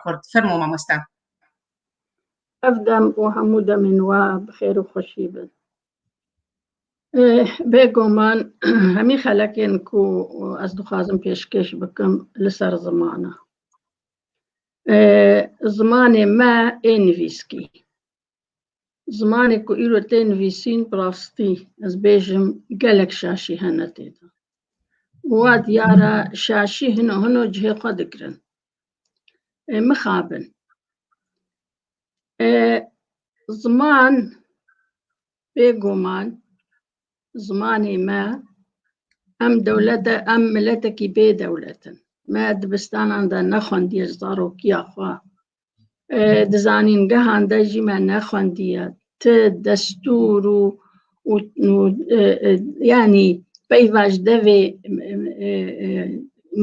کورد. فەرموو مامۆستا. ئەفدەم و هەموو دەمێن وا بخێر و خۆشی بن. بێگومان هەمی خەلەکێن کو ئەس دخوازم پێشکەش بکەم لەسەر زمانە. زمانێ ما ئێنڤیسکی. زمانێک کو ئیرۆ تێنڤیسین بڕاستی ئەس بێژم گەلێک شاشی هەنە تێدا. وا دیارە شاشی هەنۆ جهێ خۆ دەگرن. مخابن. زمان بێگومان زمانی ما ئەم ملەتێکی بێدەولەتن. ما دبستاناندا نەخوەندیە زارۆکیە خوا. دزانین گەهاندا ژیمە نەخوەندیە. دەستور و یعنی پەیڤاش دەوێ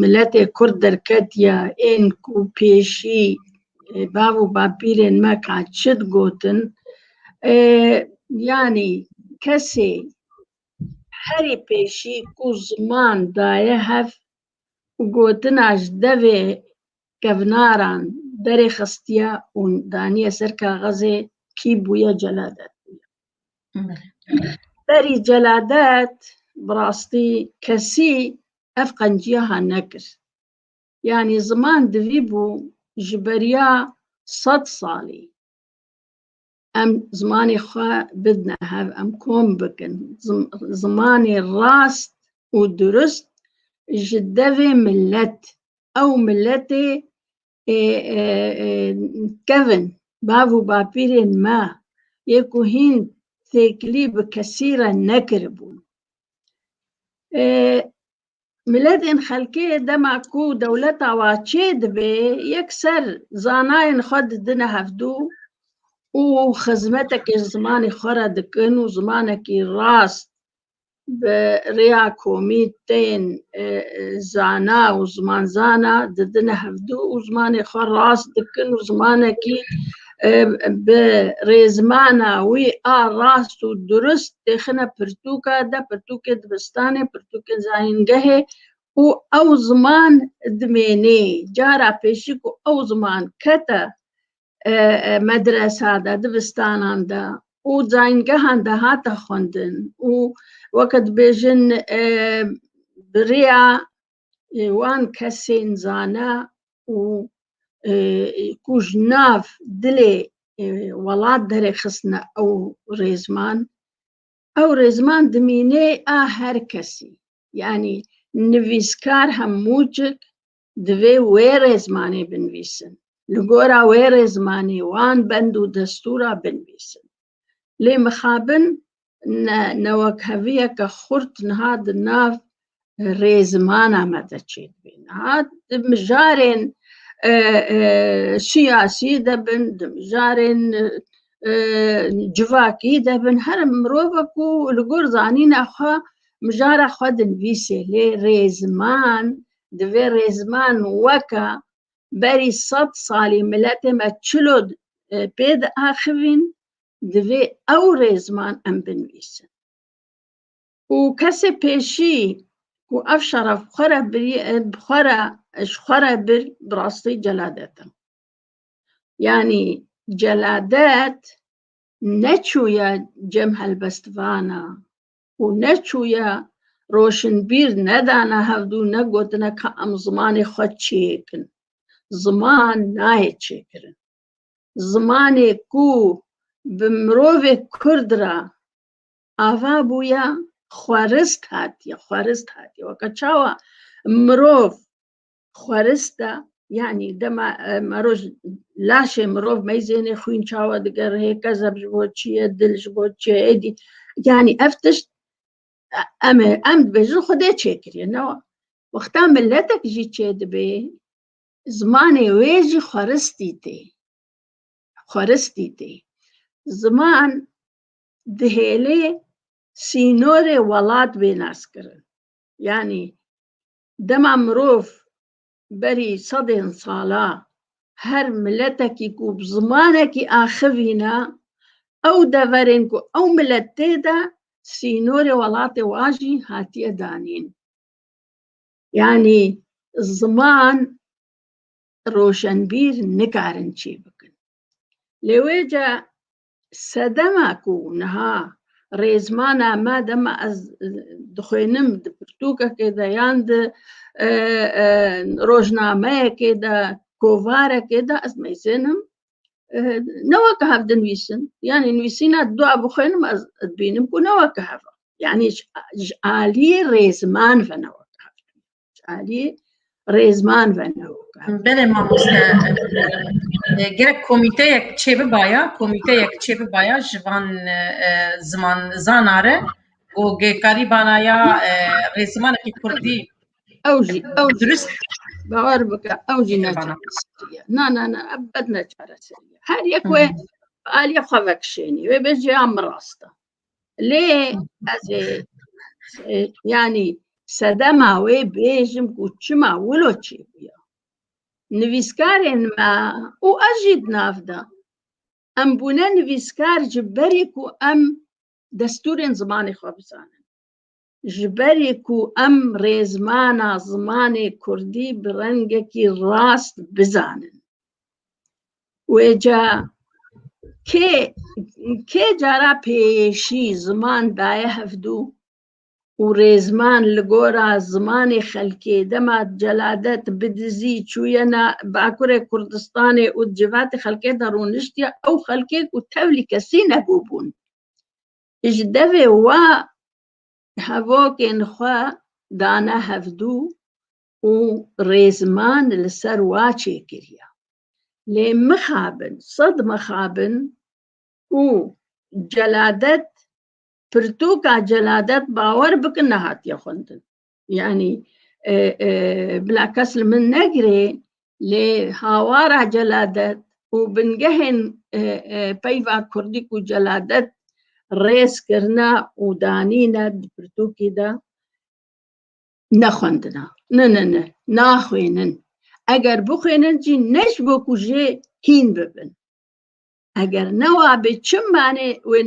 ملەتێ کورد دەرکەتیە ئێن کو پێشی باو و باپیرێن ما کاچت گوتن یعنی کەسێ هەری پێشی کو زمان دایە هەف و گوتناش دەوێ گەڤناران دەرێ خستیە و دانیە سەر کاغەزێ کی بوویە جەلادەت بوویە. بەری جەلادەت بڕاستی کەسی ئەف قەنجیە ها نەکرد. یعنی زمان دوی بوو ji beriya 100 salî em zimanê xwe bidne hev, em kom bikin. Zimanê rast û durist ji devê millet, ew milletê kevin, bav û bapîrên me yê ku hîn têkilî bi kesî re nekiribûn. Milletên xelkê dema ku dewleta wa çê dibe yekser zanayên xwe didine hevdû û xizmetekê zimanê xwe re dikin û zimanekî rast bi rêya komî tên zana û zimanzana didine hevdû û zimanê xwe rast dikin û zimanekî bi rêzmana wî a rast û durist têxine pirtûka de, pirtûkê dibistanê, pirtûkên zanîngehê û ew ziman dimênê. Cara pêşî ku ew ziman kete medresa de, dibistanan de û zanîngehan de hate xwendin û weke dibêjin bi rêya wan kesên zana û ku ji nav dilê welat derê xistine ew rêzman dimînê a her kesî. Yani nivîskar hemûcik divê wê rêzmanê binivîsin. Li gora wê rêzmanê wan bend û destûra binivîsin. Lê mixabin newekheviyeke xurt niha di nav rêzmana me de çê dibe. Niha di mijarên siyasî de bin, di mijarên civakî de bin, her mirovek ku li gor zanîna xwe mijara xwe dinivîse. Lê rêzman divê rêzman weke berî 100 salî milletê me çilo pê diaxivîn, divê ew rêzman em binivîsin. û kesê pêşî ku ev şeref xwe re bir birastî celadet e. Yani celadet neçûye cem helbestvana û neçûye roşinbîr nedane hevdû negotine ka em zimanê xwe çêkin. Ziman nayê çêkirin. Zimanê ku bi mirovê Kurd re ava bûye xwerist hatiye, xwerist hatiye. Weke çawa mirov xwerist e, yani dema meroj laşê mirov meyzênê xwîn çawa diger, hêkezeb ji bo çi ye, dil ji bo çi ye, êdî. Yani ev tişt em dibêjin Xwedê çêkiriye, newa. Wexta milletek jî çê dibe, zimanê wê jî xweristî tê. Xweristî tê. Ziman dihêlê sînorê welat bênaskirin. Yani dema mirov berî sedên sala her milletekî ku bi zimanekî axivîne, ew deverên ku ew millet tê de sînorê welatê wa jî hatiye danîn. Yani ziman روشنبیر نکارن چی بکن لویجا سدماکو نها رێزمانە مادەمە ئەس دخوێنم پرتووکەکێدا یان ڕۆژنامەیەکێدا کۆڤارێکێدا ئەس مەیزێنم نەوەکە هەف دنویسن یانی نووسینە دوا بخوێنم ئەس بینم و نەوەکە هەڤە یعنی عالی رێزمان ڤەنەوەکە هەفت عالی رێزمان ڤەنەوەکە بله مامۆستا گەرەک کۆمیتەیەک چێ ببایە ژڤان زمان زانارە و گێکاری بانایا رێزمانێکی کوردی ئەوژی درست باوەڕ بکە ئەوژی نەچارەسەریە نا ئەبەد نەچارەسەریە هەر یەکوێ عالیە خەڤەکشێنی وێ بێژێ ئەم ڕاستە لێ ئەزێ یانی سەدەما وێ بێژم و چما ولۆ چێ بووە نویسکارێن ما و ئەژید نافدا ئەم بوونە نویسکار ji berî ku em destûrên zimanê xwe bizanin ji berî ku em rêzmana zimanê Kurdî bi rengekî rast bizanin wêca kê cara pêşî ziman daye hevdû û rêzman li gora zimanê xelkê dema celadet bi dizî çûyena Bakurê Kurdistanê û civatê xelkê de rûniştiye ew xelkê ku tevlî kesî nebûbûn ji devê wa hevokên xwe dane hevdû û rêzman li ser wa çêkiriye lê mixabin sed mixabin û celadet pirtûka celadet bawer bikin nehatiye xwendin yani bila kes li min negirê lê hawara celadet û bingehên peyva Kurdî ku celadet rêz kirine û danîne di pirtûkê de nexwendine naxwênin eger bixwênin jî ne ji bo ku jê hîn bibin eger newa bê çim manê wê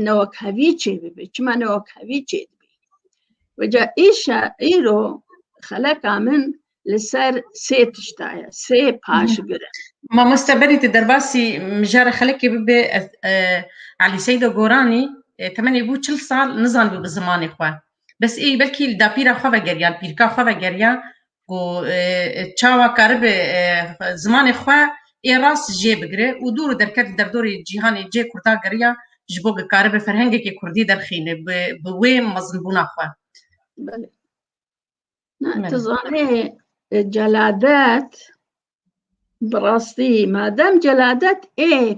newek hevî çê bibe çima newek hevî çê dibe wêca îşa îro xeleka min li ser sê tişta ye sê paşgir e مامۆستا بەریتە دەرباسی مژارە خەلکێ ببێ عەلی سەیدە گۆرانی تەمەنێ بوو 40 ساڵ نزانبوو bi zimanê xwe bes ê belkî li dapîra xwe vegeriya li pîrka xwe vegeriya ku çawa karibe zimanê xwe ê rast jê bigire û dûr û derket li derdorê cîhanê cê Kurda geriya ji bo karibe ferhengekê Kurdî derxîne bi wê mezinbûna xwe tizanê celadet براستی مادام جلادت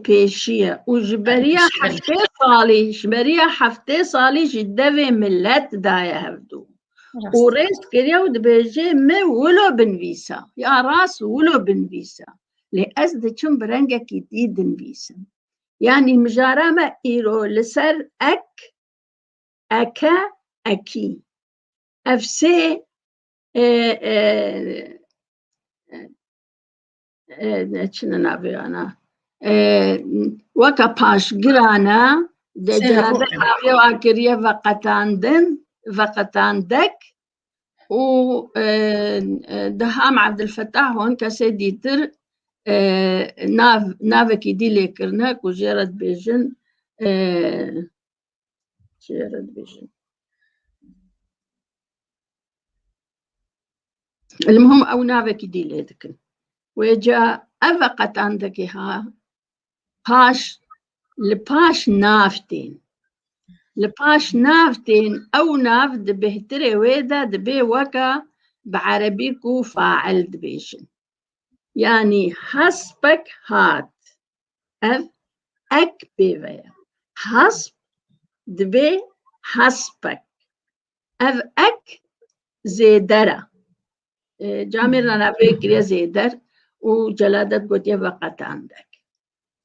پێشیە و ji beriya heftê salî ji devê millet daye hevdû û rêz kiriye û dibêje me wilo binivîsa ya rast wilo binivîsa lê ez diçim bi rengekî dî dinivîsim yanî mijara me îro li ser ek eke ekî ev sê çine navê wana weka paşgirane de celadet avê wa kiriye veqetandek û Diham Ebdilfetah hûn kesê dîtir navekî dî lêkirine ku jê re dibêjin المهم ew navekî dî lê dikin wêca ev veqetandekî ha li paş nav tên li paş nav tên ew nav di bêhtirê wê de dibe weka bi erebî ku fail dibêjin yanî hespek hat ev ek pêve ye hesp dibe hespek ev ek zêder e camê re navê kiriye zêder û celadet gotiye veqetandek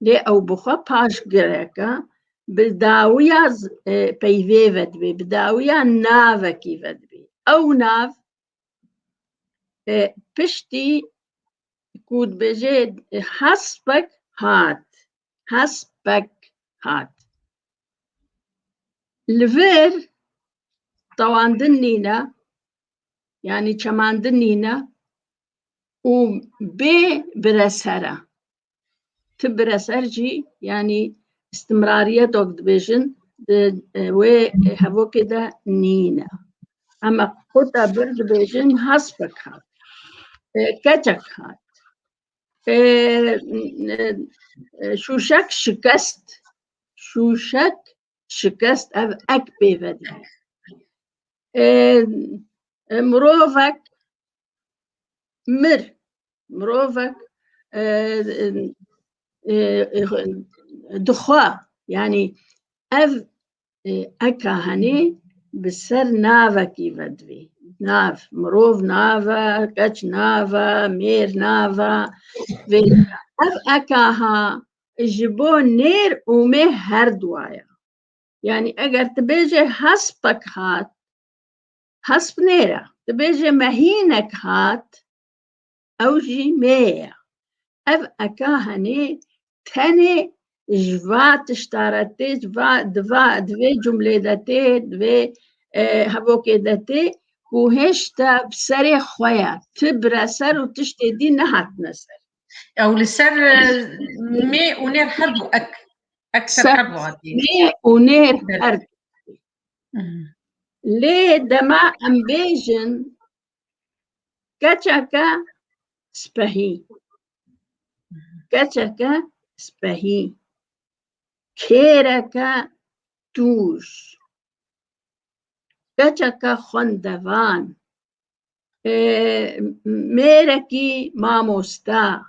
lê ew bi xwe paşgireke bi dawiya peyvê ve dibe bi dawiya navekî ve dibe ew nav piştî ku dibêje hespek hat li vir tewandin nîne yanî çemandin nîne وب برسرة تبرسر جي يعني استمرارية دوك دبيجن وهبو كده نينا أما قطع برد بيجن هسبك هات كتك هات شوشك شكست أك بيفدي مروفك مروفك دخوا يعني أكا هني بسر نافا كي فدوي ناف مروف نافا كتش نافا مير نافا أكاها جبو نير ومي هردوايا يعني أجر تبيجي حسبك هات حسب نيرة تبيجي مهينك هات أو جي مية أكاهني تاني جوات اشتارتي دوي جملة داتي دوي هبوكي داتي وهشتا بسري خويا تبرا سر وتشتي دي نهات نسر او لسر مي ونير حردو اكثر حردو عادي مي ونير حردو ليه دما امبيجن كتشكا سبهي كتشكا سبهي كيركا توش كتشكا خندوان ميركي ماموستا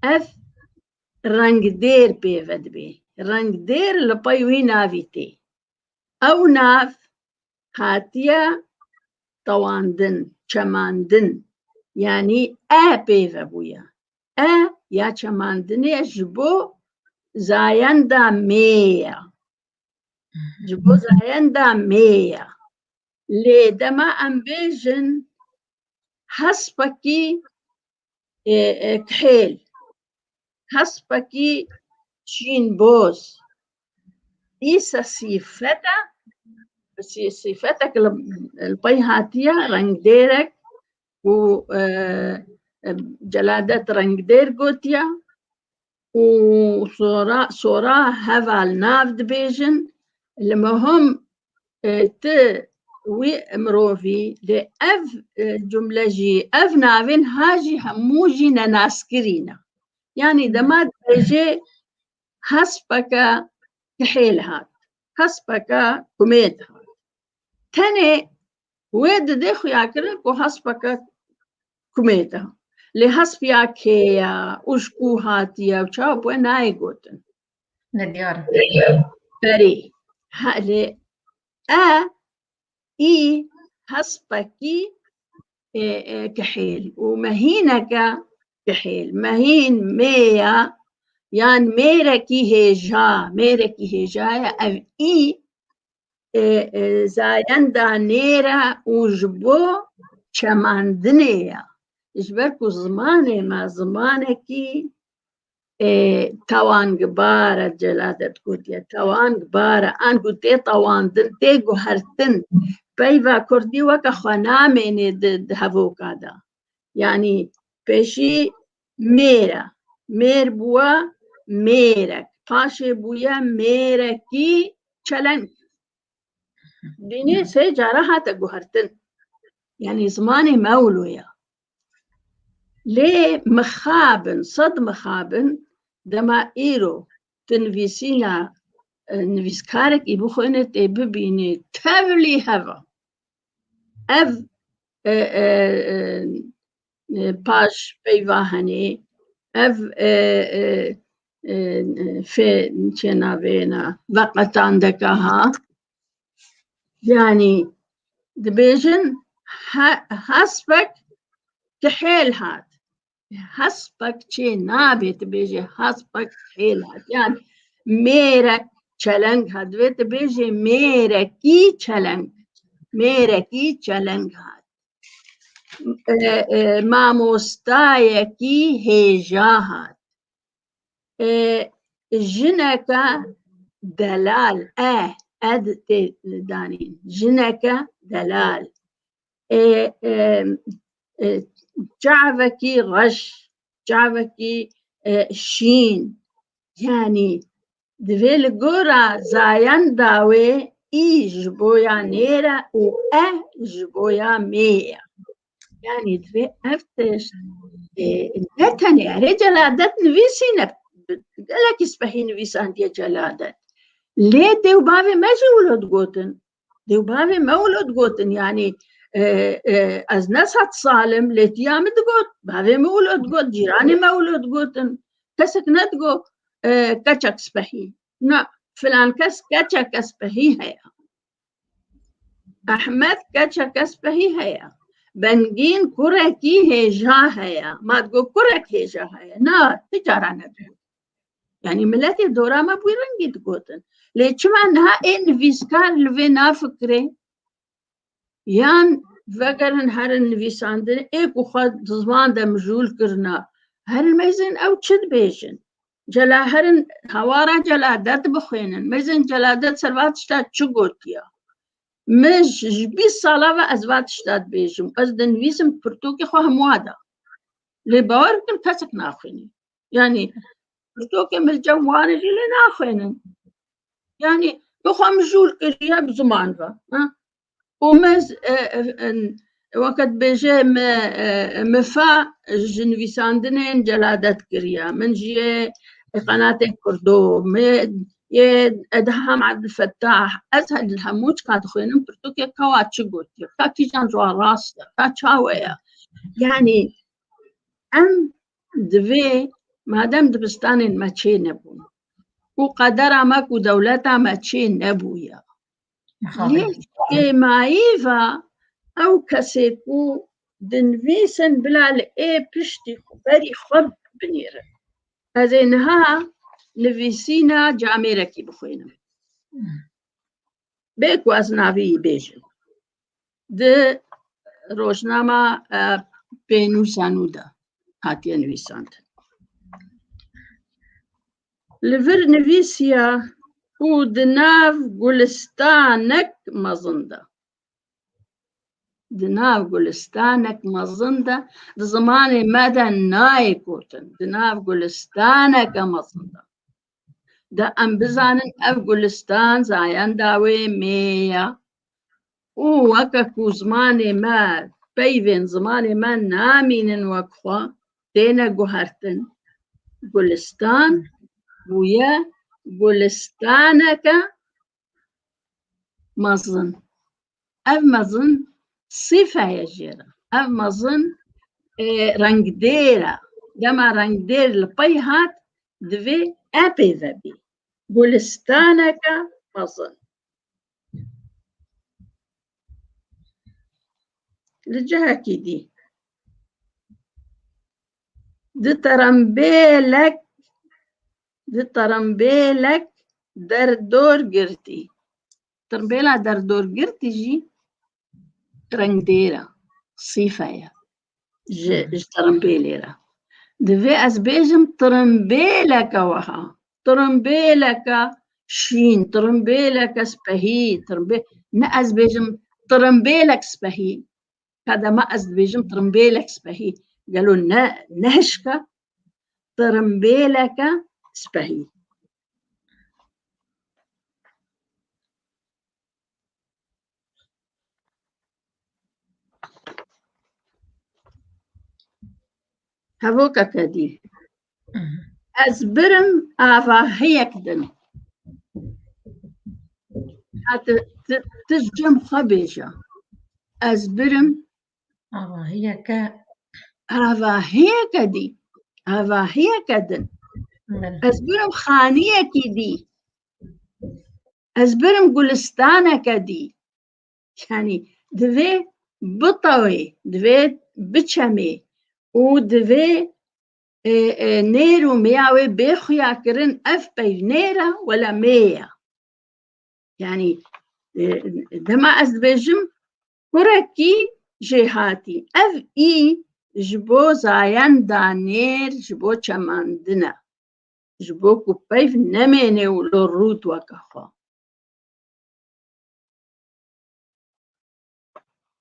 اف رنگ دير بيفد بي رنگ دير لبايوي نافيتي او ناف هاتيا طواندن چماندن يعني بيفبويا يا چماندن جبو زايندا ميا جبو زايندا ميا لدما امبيجن حسبكي كحيل حسبكي شين بوز إيسا صفتك البي هاتيا رنگ ديرك و جلادة رنگ دير قوتيا و صورا هفال ناف دبيجن لما هم وي مروفي دي جملة جي نافين هاجي هموجي نناسكرينا يعني دمات بيجي حسبك كحيل هات حسبك كميت هات تاني ويد ديخو ياكرك وحسبك كميتها لحسب ياكيا وشكو هاتيا وشاب وناي قوتن نديار بري هالي إي حسبكي كحيل ومهينك كحيل مهين ميا يعني ميركي هيجا أو إي زايندا نيرا وجبو چماندنيا إجبركو زماني ما زمانكي توان قبارة جلادة قوتيا توان قبارة أن قوتي طواندن تيقو هرتن بيفا كردي وكا خناميني دهفو كادا يعني بشي مير بوا ميرك پاشي بويا ميركي چلنك ديني سي جارها تقهرتن يعني زماني مولويا ليه مخابن صد مخابن دما إيرو تنفيسينا نفيسكارك إبوخونة تببيني تبلي هوا أف باش بيواهني أف في نشنابينا وقت عندك ها يعني دبيجن حسبك كحيل هات حسبك شي نابي تبيجي حسبك كحيل هات يعني ميرك چلنگ هات ويت بيجي ميركي چلنگ هات ماموستايكي هيجا هات جنك دلال أد دانين جنك دلال جعبكي غش جعبكي شين يعني دفيل جورا زاين داوي جبويا نيرا جبويا مية يعني دفي افتش نتني رجلادات نفيسينا لك اسبحي نفيسان دي جلادات ليه ديو بابي ما جولد قوتن ديو بابي مولد قوتن يعني از نسات صالم لتيام دقوت بابي مولد قوت جيراني مولد قوتن كسك ندقو كچك سبحي نا فلان كس كچك اسبحي هيا احمد كچك اسبحي هيا بنجين كركي هيجا هيا ما تقول كرك هيجا هيا نا تجارة ندقو يعني ملاتي دورا ما بوي رنجي تقوتن ليش معناها ان فيسكار لفينا فكري يان فقرن هرن فيساندن ايكو خد زمان دا مجول كرنا هرن ميزن او تشد بيجن جلا هرن هوارا جلادات بخينن ميزن جلادات سروات شتات چگوتيا مش جبي صلاة ازوات شتات بيجن ازدن فيسم برتوكي خو هموادا لباوركن كسك ناخيني يعني برتوكي ملجواني اللي ناخينن يعني بخو مجول كريا بزمان با ومز وقت بيجي مفا جنوي ساندنين جلادات كريا من جي قناة كردو ادهم عبد الفتاح اسهل الهموش كانت خوينم برتوكي كواتش قوتي كاكي جان جوا راستا كاتشاوية يعني ام دفي ما دام دبستانين ما تشي نبون وقدر ماكو دولتا ما تشي نبويا ليش مايفا او كسيكو دنفيسن بلا لأي بشتي بري خب بنيرة هذينها نفيسينا جاميركي بخوينا بيكو أزنافي بيجن ده روشنامة بينو سانودا هاتيا نفيسانت لفر نفيسيا ودناف قلستانك مظنده دناف قلستانك مظنده زماني مدى نايكوتن دناف قلستانك مظنده دا ام بزانن اف قلستان زاين داوي مية وكاكو زماني ما بيفين زماني ما نامين وكخوا دينا قهرتن قلستان ويا قلستانك مظن اف مظن صفة يا جيرا اف مظن رنگ ديرا دما رنگ دير لبيهات دوي ابي ذبي قلستانك مظن لجهكي دي دي ترمبيلك در دور قرتي ترمبيلا در دور قرتي جي رنگ ديرا صفة يا ترمبيليرا دفي از بيجم ترمبيلك وها ترمبيلك شين ترمبيلك سبهي نأز بيجم ترمبيلك سبهي هذا ما أز بيجم ترمبيلك سبهي قالوا نهشك ترمبيلك سبهي هبوكا كدي أزبرم آفا هيك دن حتى تسجم خبيجة أزبرم آفا هيك دي آفا هيك دن أزبرم خانية دي أزبرم قلستانك دي يعني دوي بطوي دوي بچمي ودوي نيرو مياوي بيخيا كرن اف بي نيرا ولا ميا يعني دما أزبجم كركي جهاتي اف اي جبو زاين دانير جبو چماندنا جبو كوبيف نميني ولوروت وكخوا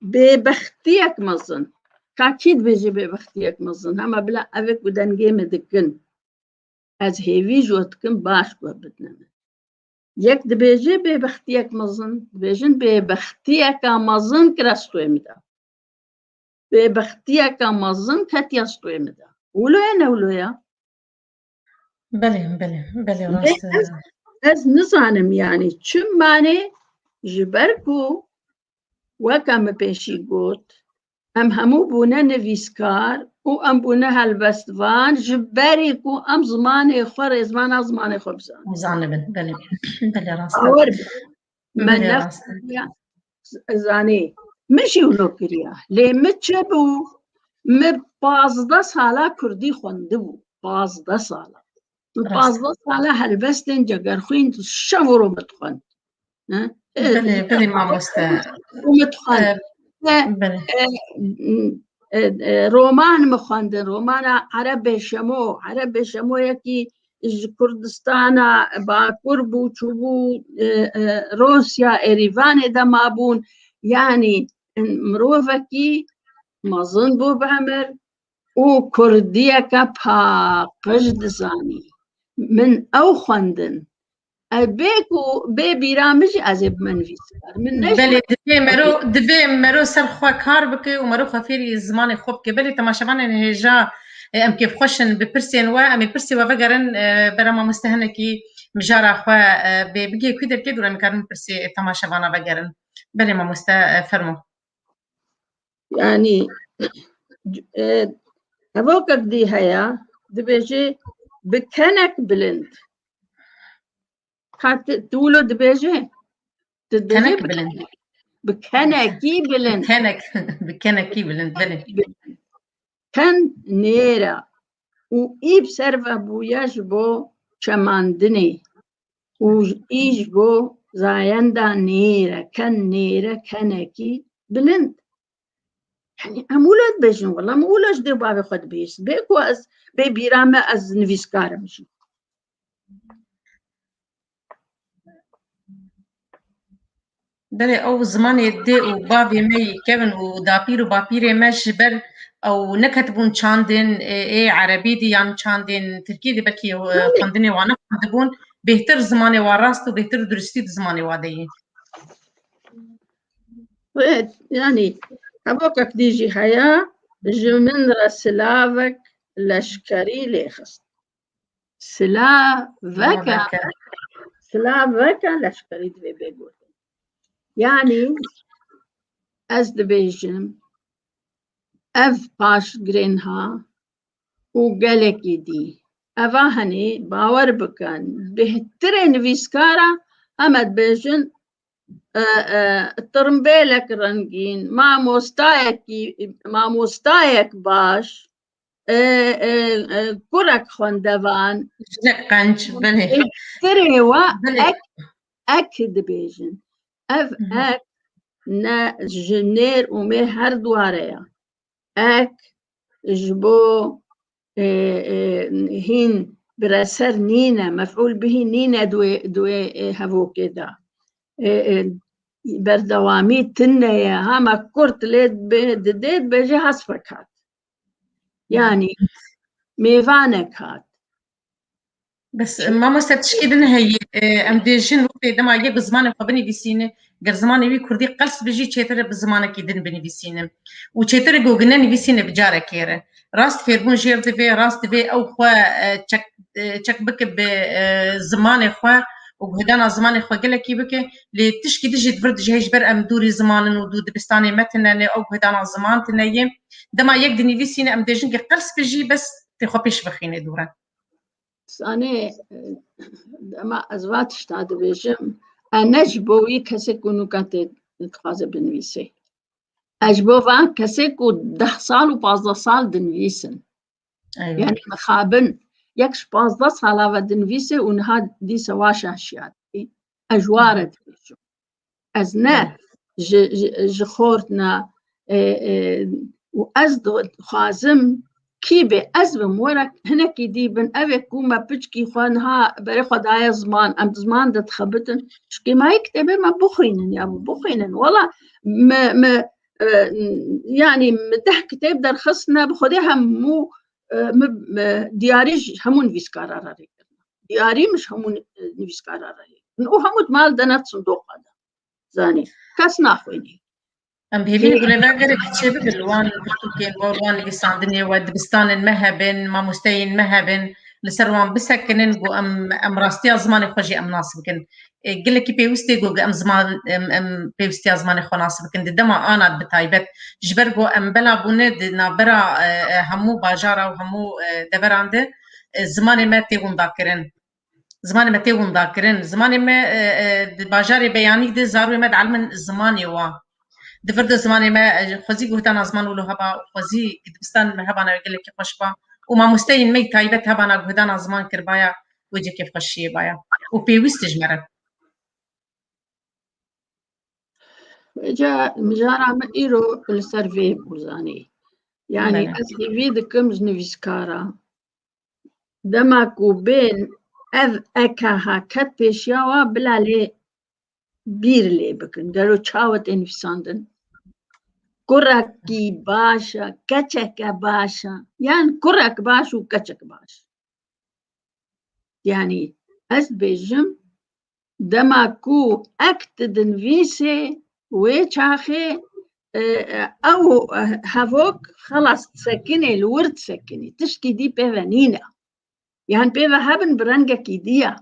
ببختيك مظن كاكيد بيجي ببختيك مزن هما بلا أبك بدن جيم دكن از هيفي جوتكن باش بدنا يك دبيجي ببختيك مزن بيجن ببختيك مزن كرستو مدا ببختيك مزن كتيستو مدا ولو أنا ولو يا بله راست از نزانم يعني چم ماني جبركو وكم بيشي قوت ام همو بونا نویسکار و ام بونا هلبستوان جبريكو ام زماني خور زماني خو بزان مزانبن بله راست اور من بله نفس راست زاني مشي ولو كريا لي متشبو مبازده سالا كردي خوندبو بازده سالا بازده سالا هلبستن جگر خوين شورو متخوند بله مامۆستا ومتخوند بله رومان مخوندن رومان عرب شمو يكي كردستانا باكور بو چوبو روسيا إيريفان دمابون يعني مروفكي مظن بو بعمر و كردية كباقش دزاني من أو خوندن بيكو ببرامج أزب منفيسكار من نش بله دبي مرو سر خوا کار بکه و مرو خفيري زمان خوب که بله تماشاوان هجا ام كيف خوشن بپرسين و ام پرسي و وگرن برما مستهنكي مجارا خوا بيجي كده كده ولا مكان پرسي تماشاوانا وگرن بله ما فرمو يعني هبوك دي هيا دبيجي بكنك بلند خات تولو دبيجي كنك بلند بكنكي بلند بكنكي بلند بله كان نيرا و إيب سرفا بوياش بو چماندني و إيش بو زايندا نيرا كان نيرا كنكي بلند يعني أمولاد بيجن والله ما أولاش دي بابي خد بيس بيكو أز بيبيرامة أز نفيسكار مشي بله او زمان يدي و بابي مي كevin و دابير و بابيري مش بر او نكتبون چاندن اي عربي دي يعني چاندن تركي دي بكي خوندني وانا خوندبون بهتر زماني وراست و بهتر درستي زماني وادي يعني هبوكك ديجي حياة جمن رسلافك لشكري ليخست سلافك لشكري دي بيقول يعني از دبيجم اف باش جرينها وقالكي دي افاهني باور بكن بهترين فيسكارا امد بيجن الترمبيلك رنجين ما مستايك باش كرك خوندوان قنج بله تريوا اكد بيجن اك نا جنير ومي هر دواريا اك جبو هين برسر نينا مفعول به نينا دوي هفو كده بردوامي تنيا هما كرت ليد ديت بيجي حسفك هات يعني ميفانك هات بس ما مستشكيدن هي ام ديجن وقت دما يجي بزمان قبني بيسينه غير زمان يبي كردي قلس بيجي تشيتر بزمان كيدن بني بيسينه وتشيتر جوجنن بيسينه بجاره كيره راست فيربون جير دي راست دي او خوا تشك بك بزمان خوا وهدانا زمان خوا قال لك يبك لتشكي دجي تفرد جهيش بر ام دوري زمان ودود بستاني متن او هدانا زمان تنيم دما يقدني بيسينه ام ديجن قلس بيجي بس تخبيش بخينه دوره أنا ما أزوات اشتاد بيجم أنا جبوي كسيكو نكاتي نتخاذ بنويسي أجبوفا كسيكو 10 سال و 15 سال دنويسن أيوة. يعني مخابن يكش 15 سال دنويسي ونها دي سواشا أشياء أجوارة بيجم أزنا جخورتنا وأزدو خازم كي بأزم ورك هناك يديبن أبي كوما بتشكي خوانها بري خدايا زمان أم زمان ده تخبطن شكي ما يكتبه ما بخينن يا أبو بخينن والله ما يعني مدح كتاب در خصنا بخودها همو دیاریش همون نویس کارا را دیاری مش همون نویس کارا را او همون مال دنات صندوق هذا زاني کس ناخوینی ام بهبين يقول لك غير كتشي بالوان برتوكين وان اللي صاندني ود بستان المهبن ما مستين مهبن لسروان بسكنن جو ام راستي زماني خوجي ام ناصب كن قال لك بيوستي جو ام زمان ام بيوستي زماني خو ناصب كن دما انا بتايبت جبر جو ام بلا بوند نابرا همو باجارا وهمو دبرانده زماني ما تيون ذاكرن زماني ما تيون ذاكرن زماني ما باجاري بياني دي زارو ما علم زماني وا دفرد زماني ما خوزي قهتنا زمان ولو هبا خوزي قدبستان ما هبا أنا يقول لك كيف خشبا وما مستين مي تايبت هبا أنا قهتنا زمان كربايا وجي كيف خشي بايا وبيوست جمرة جا مجارة ما إيرو السيرفي بوزاني يعني أسهي فيدكم جنفيسكارا دماكو بين أذ أكاها كت بيشياوا بلا لي بير لي بكن قالوا تشاوت انفساندن كركي باشا كتشك باشا يعني كرك باش وكتشك باش يعني أز بيجم دماكو أكتدن فيسي ويتشاخي أو هافوك خلاص تسكني الورد سكني تشكي دي بيفانينا يعني بيفا هابن برنجا كيديا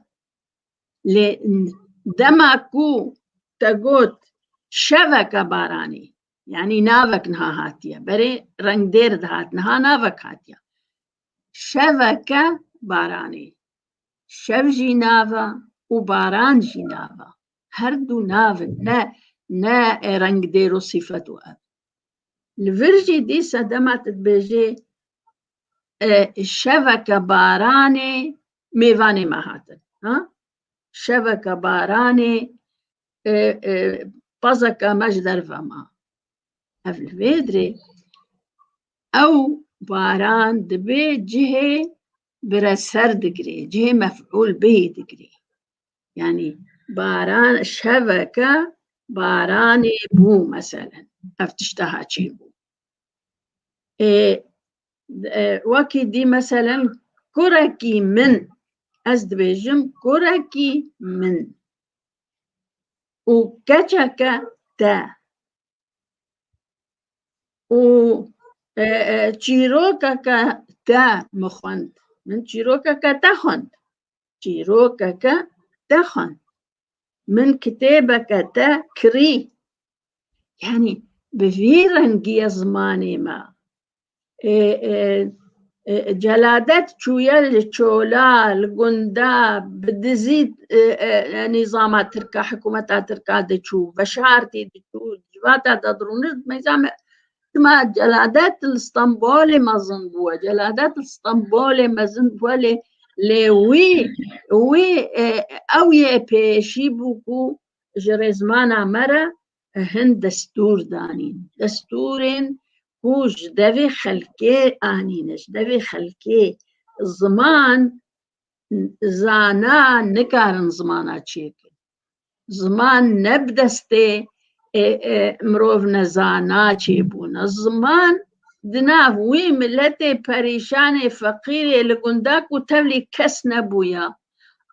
دماكو تقوت شبكة باراني يعني نافك نها هاتيا بري رنگ دير دهات نها نافك هاتيا شبكة باراني شب جي نافا وباران جي نافا هردو نافن نا رنگ ديرو صفته أب الفرجي دي سدمت بيجي شبكة باراني ميواني مهاتن ها شبكة باراني بازكا مجدر فما هفل فيدري أو باران دبي جهة برسر دقري جهة مفعول به دقري يعني باران شبكة باراني بو مثلا افتشتها شي بو وكي دي مثلا كركي من أزدبيجم كركي من وكتشك تا و تشيروكا تا مخوند من تشيروكا تخوند تشيروكا تخوند من كتابك تا كري يعني بفيرنجي زماني ما جلادات شوية الشولا الجندا بدزيد نظامات تركا حكومة تركا دشو بشارتي دشو جواتا تدرون ما يزعم ما جلادات الاسطنبولي ما زنبوا جلادات الاسطنبولي ما زنبوا لوي أو يبيشي بوكو جرزمانا مرة هن دستور دانين دستورين كوش دبي خلكي آنينش دبي خلكي الزمان زانا نكارن زمانا تشيكي زمان نبدستي مروف نزانا تشيبون الزمان دناف وي ملتي بريشاني فقيري لقنداك وتولي كس نبويا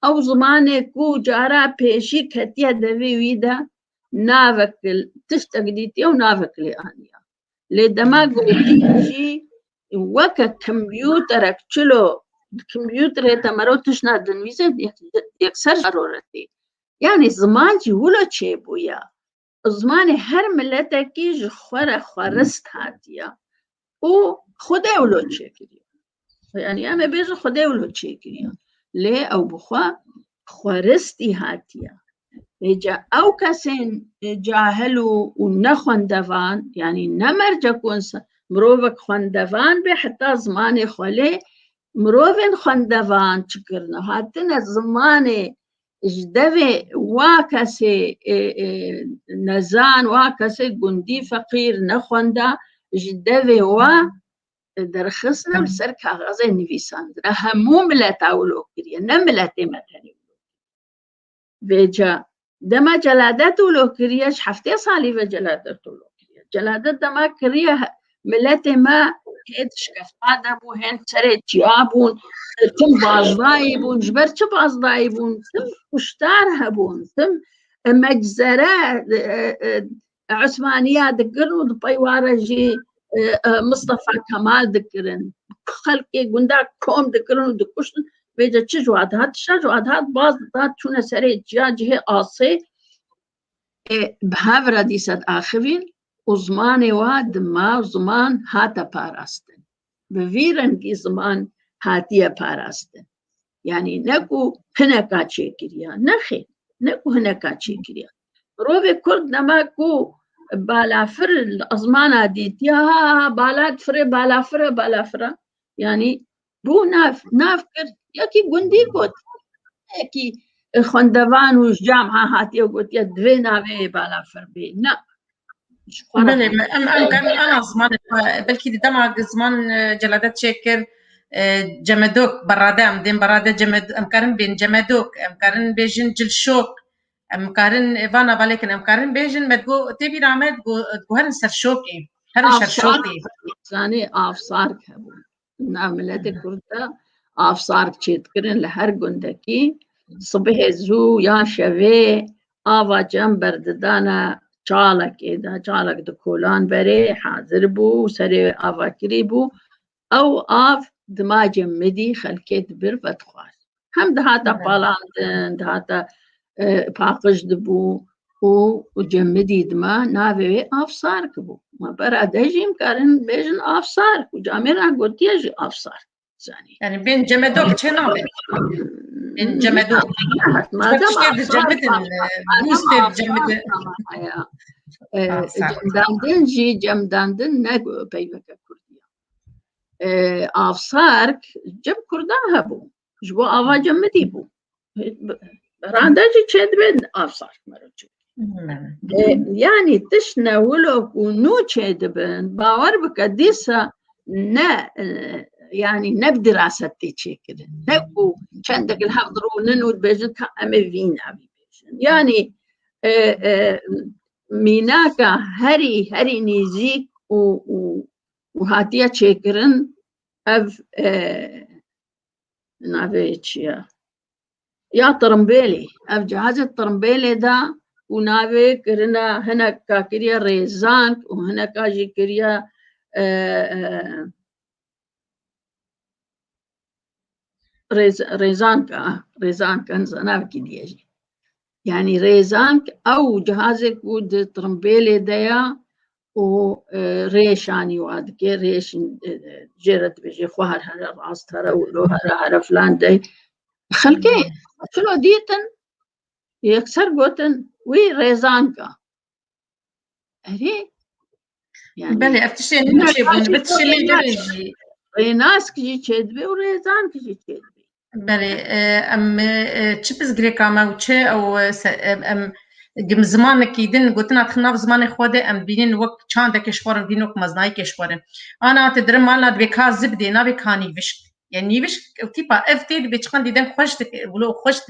أو زماني كو جارا بيشي كتيا دبي ويدا نافك تشتقديتي ونافك لآنيا لدماغو تيجي وكا كمبيوترك تشلو الكمبيوتر تمرو تشنا دنويزة يكسر ضرورتي يعني زمان جي ولا تشيبويا زمان هر ملتكي جي خورست هاتيا و خده ولو تشيكريا يعني أما بيجي خده ولو تشيكريا ليه أو بخوا خورستي هاتيا إجا أو كسين جاهلو ونخوندفان يعني نمرجا كونس مروفك خوندفان بحتى زماني خولي مروفين خوندفان تشكرنا هاتنا زماني جدوي واكسي نزان واكسي قندي فقير نخوندا جدوي وا درخصنا بسركا غازي نفيسان همو ملتا ولو كريا نملتي متاني بيجا دما جلادات ولو كرياش حفتي صالي جلادات ولو كريا جلادت دما كريه ملتي ما كيدش كفاده بو هن سرت جابون تم بازدايبون جبر تم بازدايبون تم كشتار هبون تم مجزرة عثمانية دقرن ودبيوارة جي مصطفى كمال دقرن خلقي قنداك كوم دقرن ودكشن بيجا تشجوات هاد الشجوات هاد باز دات شونا سريت جاجه آسي بهاورا ديساد آخوين وزماني واد ما زمان هاتا باراستن بفيرنگی زمان هاتیه پاراستن يعني نكو هناكا تشيكريا نخي نكو هناكا تشيكريا روبي كرد نماكو بالافر الأزمانة ديتيا بالات فري بالافر يعني بو نافكر يكي قندي قوت يكي خندوان وش جامعة هاتيا قوت يدوي ناوي بالافر بي نا بله كان أنا زمان بلكي دما زمان جلادات شكر جمدوك برادة أمدين برادة جمد أمكارن بين جمدوك أمكارن بيجن جلشوك أمكارن إيفانا بالكن أمكارن بيجن مدقو تبي رامد جو هرن سرشوكي هرن سرشوكي يعني آفسار كابو نعملت كرتا آفسار تشيتكرن لهر قندكي صبح زو يا شوي آوا جنبر ددانا چالك إذا چالك دكولان بري حاضر بو سري آوا كري بو أو آف دماج مدي خلكيت بر بتخواس هم دهاتا بالاندن دهاتا باقش دبو وجمدي دما ناوي آفسار كبو ما برا دجيم كارن بيجن آفسار وجاميرا قلت يجي آفسار يعني بين جمدوك چناوي بين جمدوك ما دام جمداندن جي جمداندن نگو بيبك كرديا آفسارك جب كردان هبو جبو آوا جمدي بو راندا جي چد بين آفسارك مرجو يعني تشنا ولو ونو چد بين باور بكديسا نا يعني نبدراستي تشكر نبو چندك الحضرون ودبجت أمي فين أبي يعني ميناكا هري نيزيك وهاتيا تشكرن أف نافيتش يا طرمبيلي أف جهاز الطرمبيلي دا ونافي كرنا هنا كاكريا ريزانك وهنا كاجي كريا ريزانك انزناف كديجي يعني ريزانك او جهازك بود ترمبيلي ديا و ريشاني واد كي ريش جرت بيجي خوهر هذا راس ترى ولو هذا فلان دي خلكي شنو ديتن يكسر قوتن وي ريزانكا هري يعني بلي افتشي نمشي بتشي لي درجي ريناس كجي تشدبي وريزان كجي تشدبي بله ام تشبز غريكا ما وتشي او ام جم زمان كيدن قلتنا دخلنا في زمان خوده ام بينين وقت كان دك شفار بينوك مزناي كشفار انا تدرم مالنا بكا زبدي نا بكاني وش يعني وش تيبا افتي بيتشقن ديدن خوشت ولو خوشت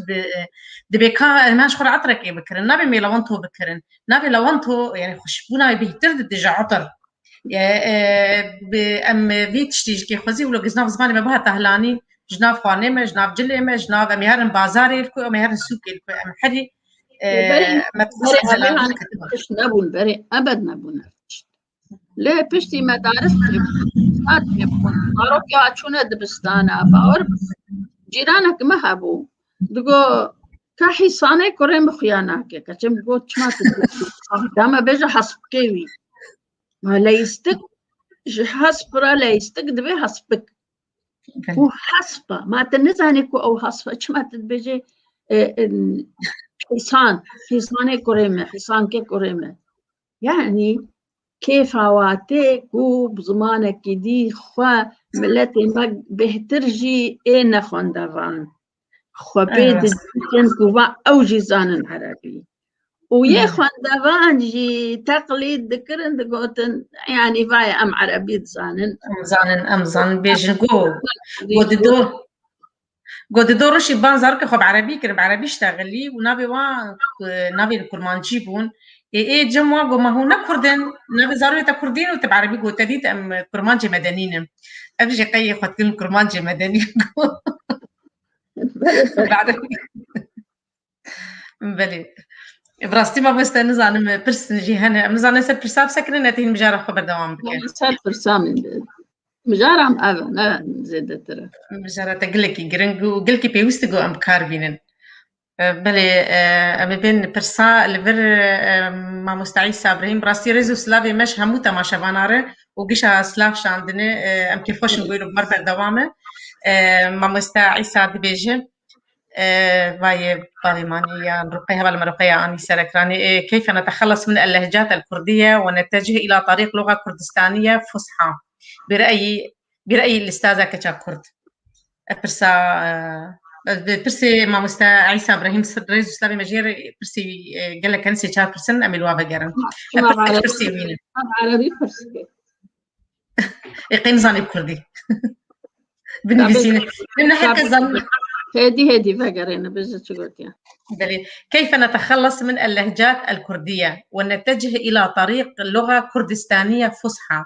بكا ما شخر عطرك بكرن نا بميلونتو بكرن نا بلونتو يعني خشبونا بيتر دجا عطر ام فيتشتي كي خوزي ولو جزنا في زمان ما بها تهلاني جناف خانمه جناف جلمه جناف مهرن بازاري الكو مهرن سوقي الكو ام حدي ما تخش نبون بري ابد نبون ليه بشتي مدارس يكون اروك يا شنو دبستانا باور جيرانك ما هبو دغو كحصانه كريم خيانه كچم گو چمات دما بيجا حسبكي ما ليستك حسبرا ليستك دبي حسبك وحسبة ما تنزانك أو حسبة ما تبجي حصان كريمة حصان كريمة يعني كيف هواتك وبزمانك دي خوا ملتي ما بهترجي إيه خندوان خوا بيد كوا أو جيزان عربي ويا خندوان جي تقليد ذكرن دقوتن يعني فاي أم عربي زانن بيجن قد دور شي بان زارك خب عربي كرب عربي اشتغلي ونابي نابي الكرمانجي بون إيه جمع ما هو نكردن نبزارو تكردين وتبع عربي قلت دي أم كرمانجي مدنيين أبجي قي خدتين كرمانجي مدني بعد بلي براستي ما بستنز أنا برسن جهنة مزانا سر برساب سكرنا تين مجارة خبر دوام بك سر برسام مجارة أنا زيادة ترى مجارة تقلكي جرنجو قلكي بيوستجو أم كاربينن بلي أبي بين برسا لفر ما مستعيس إبراهيم براستي رزو سلافي مش هموتا ما شباناره وقشا سلاف شاندني أم كيف خوش نقولوا بمربع دوامه ما مستعيس دبيجه باي ماني يا رقيها بل مرقية أني سركراني كيف نتخلص من اللهجات الكردية ونتجه إلى طريق لغة كردستانية فصحى برأي الأستاذة كتشا كرد برسي ما مستا عيسى إبراهيم رئيس سلامي مجير برسي قال لك أنسي شار برسن أمي الوابا جرن برسي وين عربي برسي يقين زاني بكردي بالنفسين لأن هيك ظن هدي فقرينا بس شغلتها كيف نتخلص من اللهجات الكردية ونتجه إلى طريق لغة كردستانية فصحى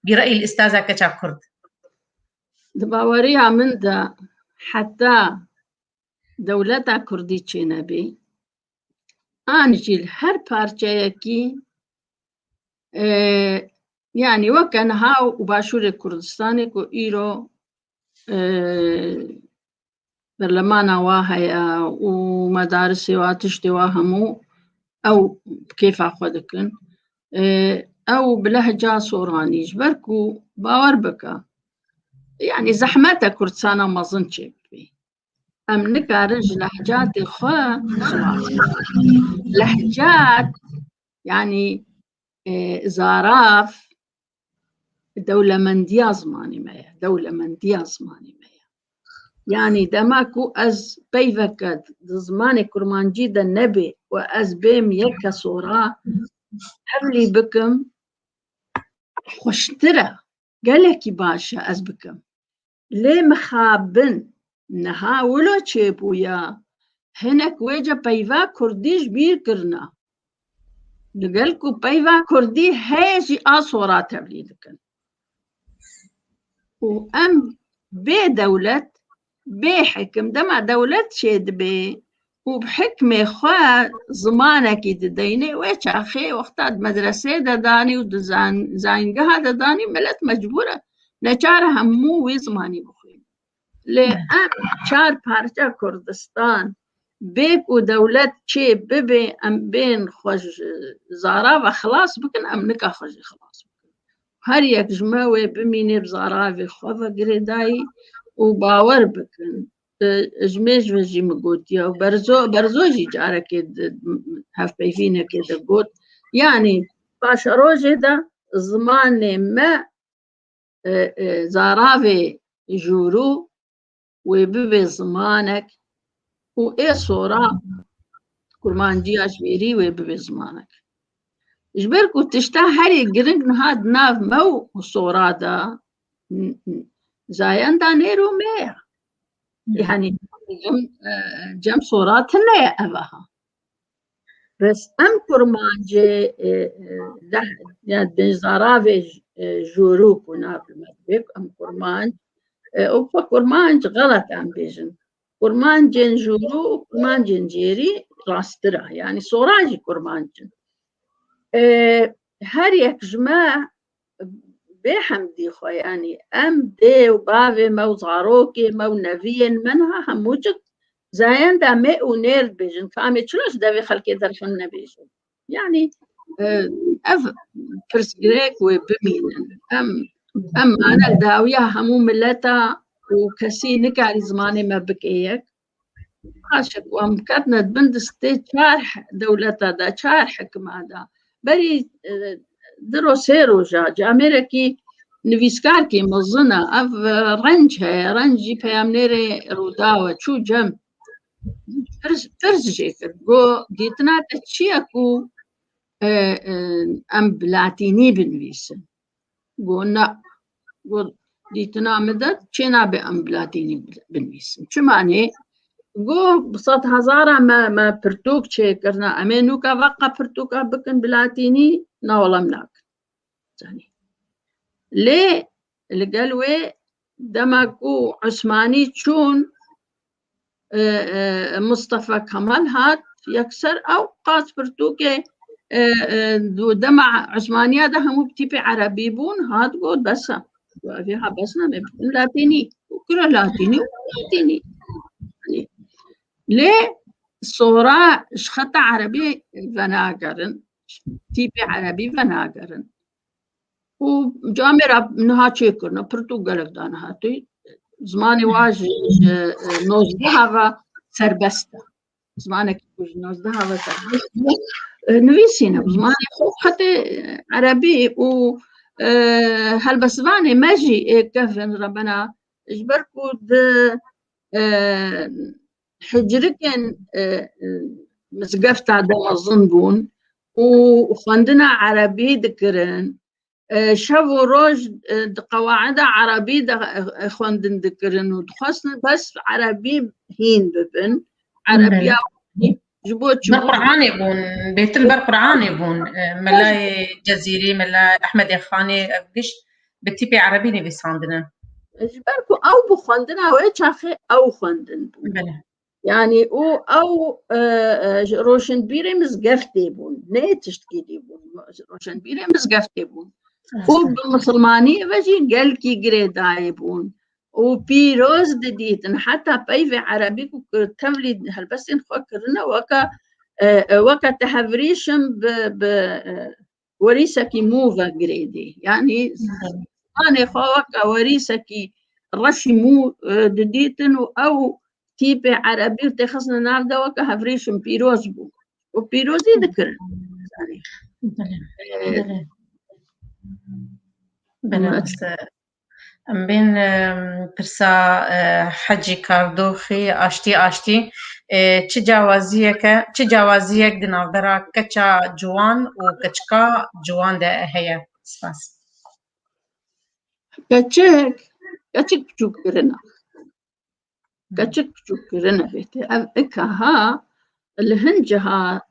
برأي الأستاذة كتشا كرد دباوريها من ده حتى دولتا كردي تشينبي آنجيل هر بارچايكي يعني وكان هاو وباشور كردستاني كو إيرو برلمانا واهيا ومدارسي واتشتي واهمو أو كيف أخذكن أو بلهجة صوراني جبركو باور بكا يعني زحمتها كردستانا ما ظنش بي أم نكارج لهجات الخوا خلاص لهجات يعني زاراف دولة من ديا زماني مايا دولة من ديا زماني مايا يعني دماكو أز بيفكت زماني كرمانجي دا نبي وأز بيم يكا صورا حبلي بكم خوشترا قالكي باشا أز بكم ليه مخابن نها ولو تشيبويا هناك ويجا بيفا كرديش بير كرنا لقالكو بيفا كردي هيجي آصورات تبليدكن وأم بي دولة بي حكم دمع دولة شيد بي وبحكمة خوا زمانك يديني ويش أخي وقتاد مدرسة داني ودزان زاينقها داني ملت مجبورة نجارها مو وزماني بخوين لأن شار بارجا كردستان بيك ودولة شي ببي أم بين خوش زارا وخلاص بكن أم نكا خوش خلاص بكن هر يك جماوي بميني بزارا وخوفا قريداي وباور بكن جميج وجي مقوتيا وبرزو جي جارة كده هف بيفينا كده قوت يعني باشا روجي ده زمان ما زاراوي جورو وببي زمانك وإيه صورة كرمانجي أشبيري وببي زمانك جبركو تشتا هاري قرنق نهاد ناف مو صورة دا زايان دا نيرو ميا يعني جم صورات هنا أباها بس أم كرمانجي يعني زاراوي جورو كنا بالمدبك أم كرمانج وفا كرمانج غلط أم بيجن كرمانجين جورو وكرمانجين جيري راسترا يعني صوراجي كرمانجين هر يك جماع بحمدي خو يعني أم دي وبابي مو زاروكي مو نبيين منها هموجد زاين دا مئ ونير بيجن كامي تشلوش دا بخلقي درشن نبيجن يعني أف فرس جريك وبمين أم أنا داوية همو ملتا وكسي نكاري زماني ما بكيك عاشق ومكاتنا بندستي شارح دولتا دا شارح حكمة دا بري درو سيرو جا أمريكي نفيسكاركي مظنة أف رنجي بيامنيري روداوة شو جم فرز جيكر جو ديتنا تشيكو أم بلاتيني بنويسن قلنا قل ديتنا مدد چنا بأم بلاتيني بنويسن شو معنى گو بسات هزارا ما پرتوک چه کرنا امینو کا وقا پرتوکا بکن بلاتینی ناولم ناک زاني ليه القلوي دمكو عثماني تشون مصطفى كمال هات يكسر أو قاس برتوكي دمع عثمانية ده هم بتيبي عربي بون هات قول بس فيها بسنا بيكون لاتيني وكرة لاتيني ولاتيني يعني ليه صورة شخطة عربي فناقرن تيبي عربي فناقرن وجامرة نها تشيكرنا برتقالك دانا هاتي زماني واج نوزدها سربستا زمانك نوزدها سربستا نويسينا بزماني حتى عربي و هالبسباني ماجي كفن ربنا اجبركو حجركن مسقفتا دم الظنبون وخندنا عربي ذكرن شافوا روج قواعد عربي خواندن ذكرن ودخصنا بس عربي هين ببن عربية جبوت برقرعاني بون بيت البرقرعاني بون ملاي جزيري ملا أحمد يخاني قش بتيبي عربي نبي صاندنا جبركو أو بخواندنا وإيش أخي أو خواندن يعني أو روشن بيري مزقفتي بون نيتشتكي بون روشن بيري مزقفتي بون وبالمسلماني بجي قال كي قريداي بون وبيروز ديتن حتى بيفي عربي تملي هالبسين فكرنا وكا تحفريشم وريسكي موفا قريدي يعني أنا وكا وريسكي رشي مو ديتن أو تيبي عربي وتخصنا نافدا وكا هفريشم بيروز بو وبيروز يذكر بس بين برسا حجي كاردوخي آشتي چه جوازيك دنافدرا كچا جوان وكچكا جوان ده هيا سپاس كچك بچوك كرنا كچك بچوك كرنا بيتي اكها الهنجها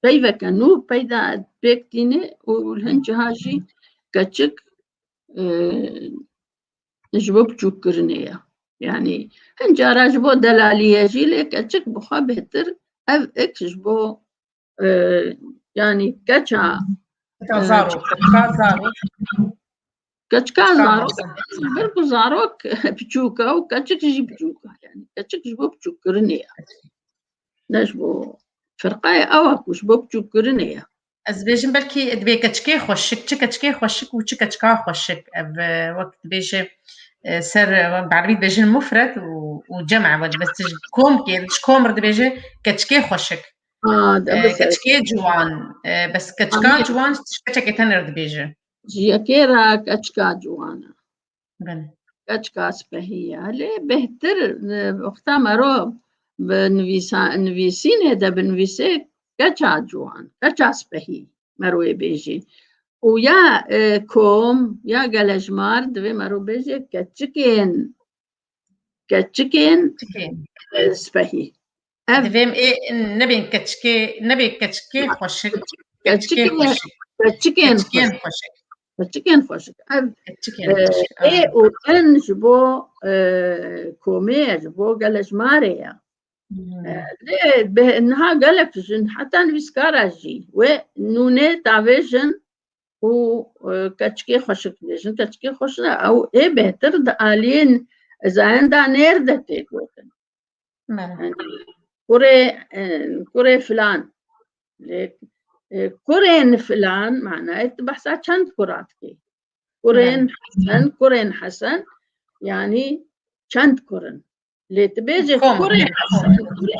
بيفا كانو بيدا بيكتيني والهنجها جي كچك نجبو بچوك كرنيا يعني هنجا راجبو دلالية جي لك كچك بخوا بهتر اك جبو يعني كچا زارو كچكا زارو بركو زاروك بچوكا وكچك جي بچوكا يعني كچك جبو بچوك كرنيا نجبو فرقاية أوك وش بوبچوك كرنيا از بيجن بلكي دبي كچكي خوشك كچكي خوشك و كچكا خوشك وقت بيجي سر بعربي بيجن مفرد وجمع بس كوم كيرش كومر بيجي كچكي خوشك كچكي جوان بس كچكا جوان كچكي تنر بيجي جيكيرا كچكا جوانا كچكا سبهية ليه بهتر وقتا مرو بنويسين هدا بنويسي كچا جوان كچا سبهي مروي بيجي ويا كوم يا قلجمار دوي مرو بيجي كچكين سبهي دويم ايه نبين كچكي خوشك كچكين خوشك ايه وان جبو كومي جبو قلجماريا ليه بانها قالك جن حتى نبيسكاراجي ونوني تافيجن و كچكي خوشك جن كچكي خوشنا او ايه بهتر دالين زين دا نير دتي كوتن كوري فلان كورين فلان معناه بحثا چند كراتكي كورين حسن يعني چند كورن لتبيجي كورين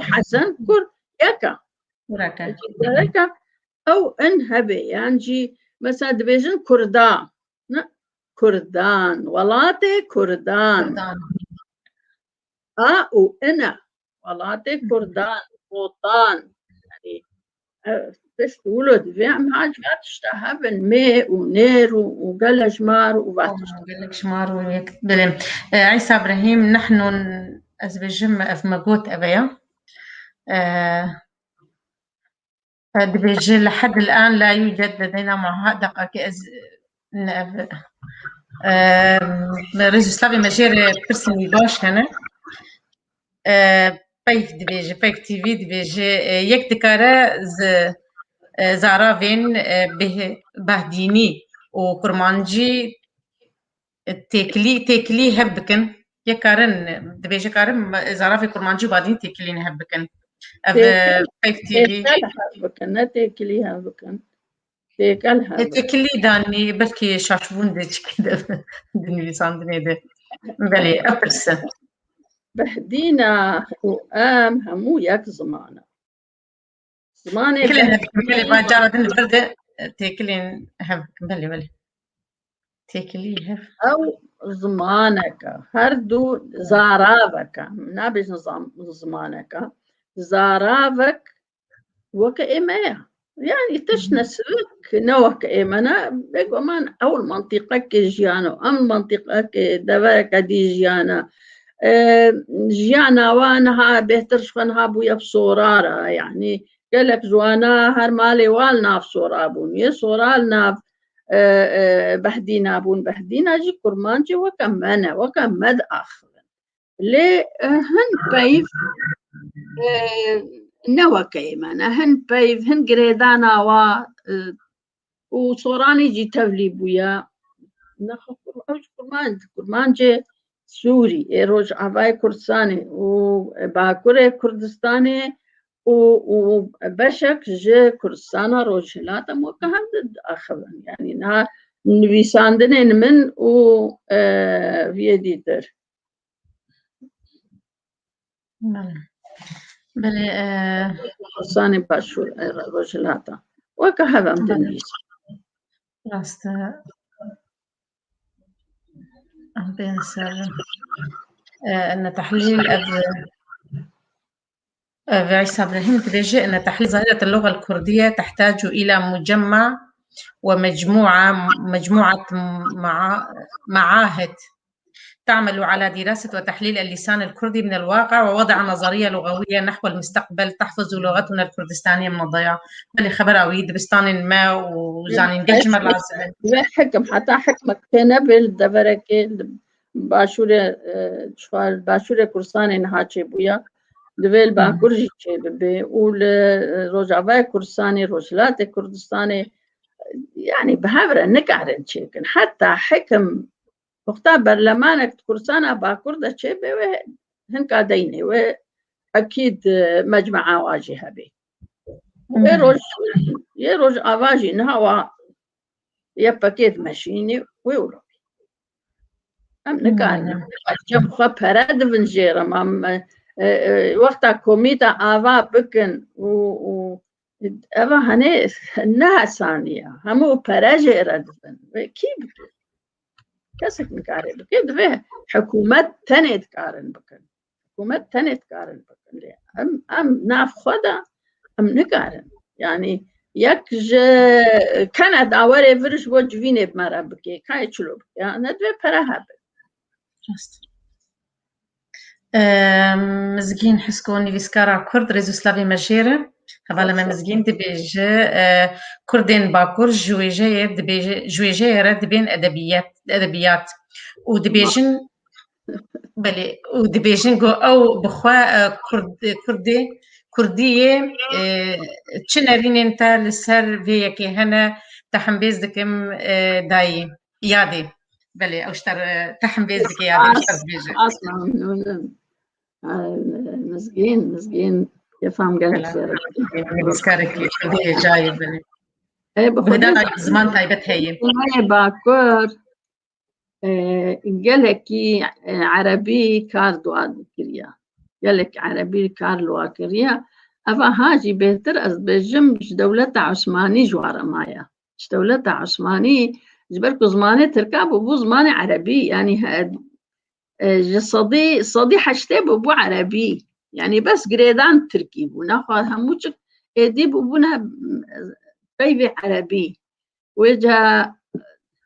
حسن كور يكا أو انهبي يعني مثلا دبيجن كردان ولاتي كردان وأنا ولاتي كردان وطان يعني بس تقولوا فيهم حاجة تشتهبن ماء ونير وقلجمار قلجمار عيسى إبراهيم نحن از بجم اف مقوت ابيا دبيجي لحد الآن لا يوجد لدينا معاهدة ريزوسلافي ماجير برسني باش هنا بيك دبيجي بيك تي في دبيجي يك دكارة زارافين بهديني وكرمانجي تيكلي هبكن يكارن دبيجي كارن زارافي كرمانجي وبعدين تيكلين هبكن بيك تي في هبكن تيكلي هبكن تيكلها تيكلي داني بلكي شاشبون ديش كده دني ساندني ده بلي أبرس بهدينا وقام همو يك زمانه تيكلين هبكن بلي باجارة دن برد تيكلين هبكن بلي تيكلي هب أو زمانك هردو زارابك نابش نظام زمانك زارابك وكإيمايا يعني تشنسك نوك إيمانا بيقو من أول منطقة كجيانو أم منطقة كدفاك دي جيانا جيانا وانها بهتر شخنها بويا بصورارا يعني قالك زوانا هرمالي والنا بصورابون يصورالنا بهدينا بون بهدينا جي كرمانجي وكمانا وكمد آخر لي هن بيف نوا كيمانا هن بيف هن قريدانا وصوراني جي تولي بويا نخف كرمانجي سوري روج عباي كردستاني وباكوري كردستاني وبشك جي كردستانا روجلاتا وكهند أخذن يعني نا نبيساندنين من فيديتر بلي كردستاني باشور روجلاتا وكهذا مدنيس راست بين سر أن تحليل عيسى إبراهيم تبيجي أن تحليل ظاهرة اللغة الكردية تحتاج إلى مجمع ومجموعة معاهد تعمل على دراسة وتحليل اللسان الكردي من الواقع ووضع نظرية لغوية نحو المستقبل تحفظ لغتنا الكردستانية من الضياع. بل خبر أوي دبستان ما وزانين جمر لازم. حكم حتى حكمك تنبل دبرك باشورة شوال باشورة كرساني نهاتشي بويا دبل باكورجي بي ول روجاوي كرساني روجلات كردستاني يعني بهبرة نقعرن شيكن حتى حكم وقتا برلمانك كرسانا باكوردا شيء هن قاديني وأكيد مجمع واجهة به يروج أواجي نهوا يبكيت ماشيني ويولو أم نقارن جب خبرد بنجيرم أم وقتا كوميتا آوا بكن و أبا هني إنها ثانية همو براجع ردفن كيف كسك نقارن كيف دفه حكومة تانية تقارن بكن حكومة تانية تقارن بكن ليه أم ناف خدا أم نقارن يعني يكج كندا وري فرش وجفيني بمرة بكي كاي تشلوب يعني ندوي براها مزگین حسکونی ویسکارا کرد رزوسلاوی مجیره حوالا ما مزگین دبیجه کردین باکور جویجه رد بین ادبیات و دبیجن بله و دبیجن گو او بخوا كردية تشنرين انت لسر في كي هنا تحمبيز دكم داي يادي بلي او اشتر تحمبيز دك يادي اشتر بيجي اصلا مسكين يفهم قالك مسكارك كردية جاي بلي بهدا زمان تايبت هي باكور قالك عربي كاردو كريا قالك عربي كارلو كريا أفا هاجي بهتر أز بجمش دولة عثماني جوارا مايا دولة عثماني جبركو زماني تركاب وبو زماني عربي يعني صدي حشتي بو عربي يعني بس قريدان تركي وناخذ هموشك ايدي بونا بيبي عربي وجا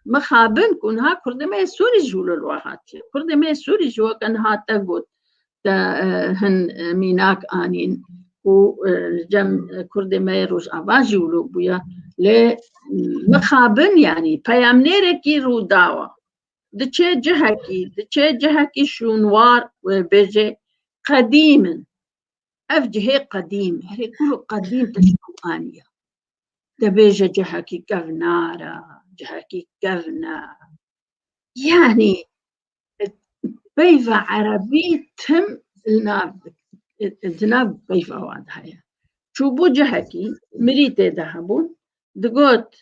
مخابن كونها كردمي سوري جولو الواحات كردمي سوري جو كانها تقول هن ميناك آنين وجم كردي ميروز آواجي ولوبويا لمخابن يعني بيامنيركي رو داوا دچه جهكي شونوار وبيجي قديما أفجه قديم هي كل قديم تشكو آنية دبيجة جهكي كفنارا جهكي كفنا يعني بيفا عربي تم الناب بيفا واضحة شو بوجهكي مريتي ذهبون دقوت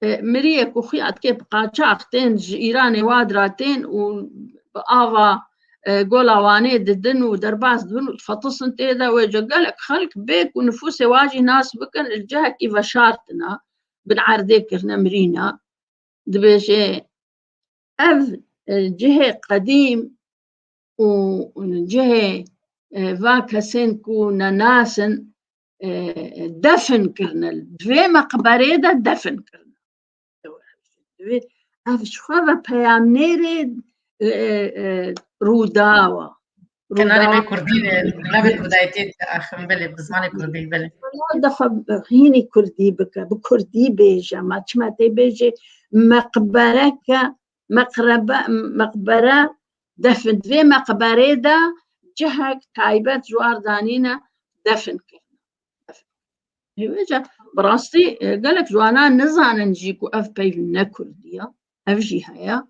مريه كوخيات كيف قاچاقتين إيراني وادراتين وبآفا قولاواني ددن ودرباس ددن فتصن تيدا ويجقلك خلق بيك ونفوسي واجي ناس بكن الجهة كيف شارتنا بنعردي كرنا مرينا دبيشي أف الجهة قديم والجهة فاكسين كونا ناسن دفن كرنا دوي مقبرة دا دفن كرنا أف شخوة بيامنيري روداوة كان أنا بكردي نبت بدايتي أخم بلي بزماني كردي بلي دخل هيني كردي بكردي بيجا ما تشماتي بيجي مقبرة مقبرة دفن في مقبرة دا جهك تايبت جواردانينا دفن كرنا براستي قالك جوانا نزانا نجيكو أف بيفنا كردية أف جيهايا